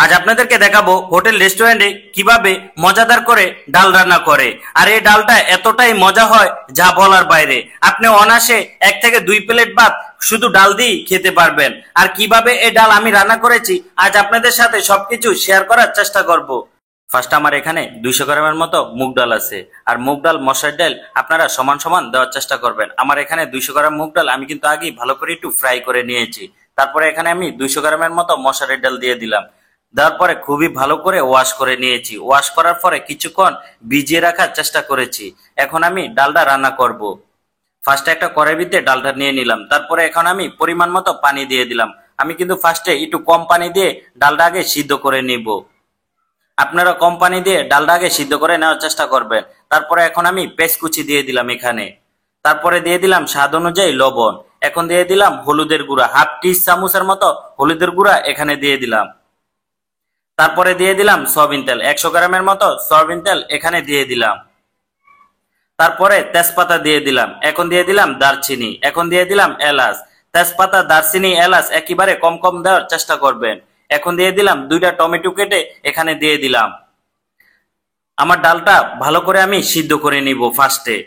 আজ আপনাদেরকে দেখাবো হোটেল রেস্টুরেন্টে কিভাবে মজাদার করে ডাল রান্না করে। আর এই ডালটা এতটাই মজা হয় যা বলার বাইরে। আপনি অনায়াসে 1 থেকে 2 প্লেট ভাত শুধু ডাল দিয়ে খেতে পারবেন। আর কিভাবে এই ডাল আমি রান্না করেছি আজ আপনাদের সাথে সবকিছু শেয়ার করার চেষ্টা করব। ফার্স্ট আমার এখানে 200 গ্রামের মতো মুগ ডাল আছে। আর মুগ ডাল মসুর ডাল আপনারা সমান সমান দেওয়ার চেষ্টা করবেন। আমার এখানে 200 গ্রাম মুগ ডাল আমি কিন্তু আগেই ভালো করে একটু ফ্রাই করে নিয়েছি। তারপরে এখানে আমি 200 গ্রামের মতো মসুরের ডাল দিয়ে দিলাম। দেওয়ার পরে খুবই ভালো করে ওয়াশ করে নিয়েছি। ওয়াশ করার পরে কিছুক্ষণ ভিজিয়ে রাখার চেষ্টা করেছি। এখন আমি ডালটা রান্না করব। ফার্স্টে একটা কড়াইতে ডালটা নিয়ে নিলাম। তারপরে এখন আমি পরিমাণ মতো পানি দিয়ে দিলাম। আমি কিন্তু ফার্স্টে একটু কম পানি দিয়ে ডালটা আগে সিদ্ধ করে নিব। আপনারা কম পানি দিয়ে ডালটা আগে সিদ্ধ করে নেওয়ার চেষ্টা করবেন। তারপরে এখন আমি পেঁয়াজ কুচি দিয়ে দিলাম এখানে। তারপরে দিয়ে দিলাম স্বাদ অনুযায়ী লবণ। এখন দিয়ে দিলাম হলুদের গুঁড়া, হাফ টি চামচের মতো হলুদের গুঁড়া এখানে দিয়ে দিলাম। তারপরে দিয়ে দিলাম সয়াবিন তেল, 100 গ্রামের মতো সয়াবিন তেল এখানে দিয়ে দিলাম। তারপরে তেজপাতা দিয়ে দিলাম। এখন দিয়ে দিলাম দারচিনি, এখন দিয়ে দিলাম এলাচ। তেজপাতা, দারচিনি, এলাচ একেবারে কম কম দেওয়ার চেষ্টা করবেন। এখন দিয়ে দিলাম 2টা টমেটো কেটে এখানে দিয়ে দিলাম। আমার ডালটা ভালো করে আমি সিদ্ধ করে নিব ফার্স্টে।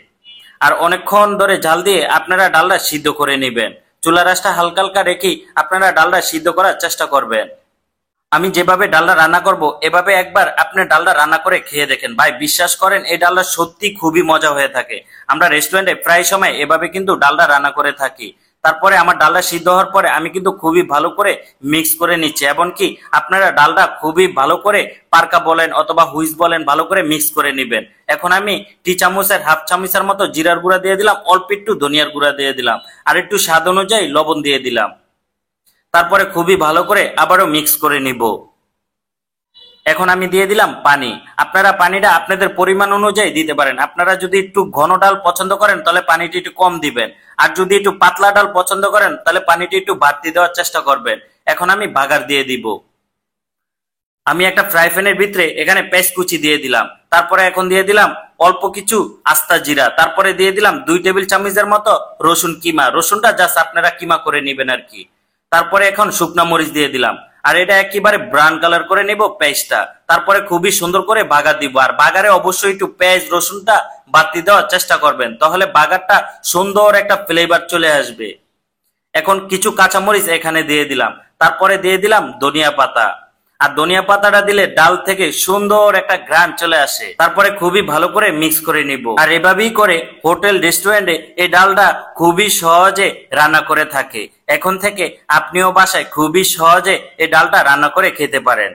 আর অনেকক্ষণ ধরে জাল দিয়ে আপনারা ডালটা সিদ্ধ করে নেবেন। চুলা রাসটা হালকা হালকা রেখে আপনারা ডালটা সিদ্ধ করার চেষ্টা করবেন। আমি যেভাবে ডালটা রান্না করব এভাবে একবার আপনি ডালটা রান্না করে খেয়ে দেখেন। ভাই বিশ্বাস করেন এই ডালটা সত্যি খুবই মজা হয়ে থাকে। আমরা রেস্টুরেন্টে প্রায় সময় এভাবে কিন্তু ডালটা রান্না করে থাকি। তারপরে আমার ডালটা সিদ্ধ হওয়ার পরে আমি কিন্তু খুবই ভালো করে মিক্স করে নিচ্ছি। এমনকি আপনারা ডালটা খুবই ভালো করে পারকা বলেন অথবা হুইস বলেন ভালো করে মিক্স করে নেবেন। এখন আমি টি চামচের হাফ চামচের মতো জিরার গুঁড়া দিয়ে দিলাম, অল্প একটু ধনিয়ার গুঁড়া দিয়ে দিলাম, আর একটু স্বাদ অনুযায়ী লবণ দিয়ে দিলাম। তারপরে খুবই ভালো করে আবারও মিক্স করে নিব। এখন আমি দিয়ে দিলাম পানি। আপনারা পানিটা আপনাদের পরিমাণ অনুযায়ী দিতে পারেন। আপনারা যদি একটু ঘন ডাল পছন্দ করেন তাহলে পানিটি একটু কম দিবেন। আর যদি একটু পাতলা ডাল পছন্দ করেন তাহলে পানিটি একটু বাড়তি দেওয়ার চেষ্টা করবেন। এখন আমি বাগার দিয়ে দিব। আমি একটা ফ্রাই প্যানের ভিতরে এখানে পেঁয়াজ কুচি দিয়ে দিলাম। তারপরে এখন দিয়ে দিলাম অল্প কিছু আস্তা জিরা। তারপরে দিয়ে দিলাম 2 টেবিল চামচের মতো রসুন কিমা। রসুনটা জাস্ট আপনারা কিমা করে নেবেন আর কি। তারপরে এখন শুকনা মরিচ দিয়ে দিলাম। আর এটা একেবারে ব্রাউন কালার করে নিব পেঁয়াজটা। তারপরে খুবই সুন্দর করে বাগার দিব। আর বাগারে অবশ্যই একটু পেঁয়াজ রসুনটা বাড়তি দেওয়ার চেষ্টা করবেন, তাহলে বাগারটা সুন্দর একটা ফ্লেভার চলে আসবে। এখন কিছু কাঁচামরিচ এখানে দিয়ে দিলাম। তারপরে দিয়ে দিলাম ধনিয়া পাতা। আর ধনিয়া পাতাটা দিলে ডাল থেকে সুন্দর একটা ঘ্রাণ চলে আসে। তারপরে খুবই ভালো করে মিক্স করে নিব। আর এভাবেই করে হোটেল রেস্টুরেন্টে এই ডালটা খুবই সহজে রান্না করে থাকে। এখন থেকে আপনিও বাসায় খুবই সহজে এই ডালটা রান্না করে খেতে পারেন।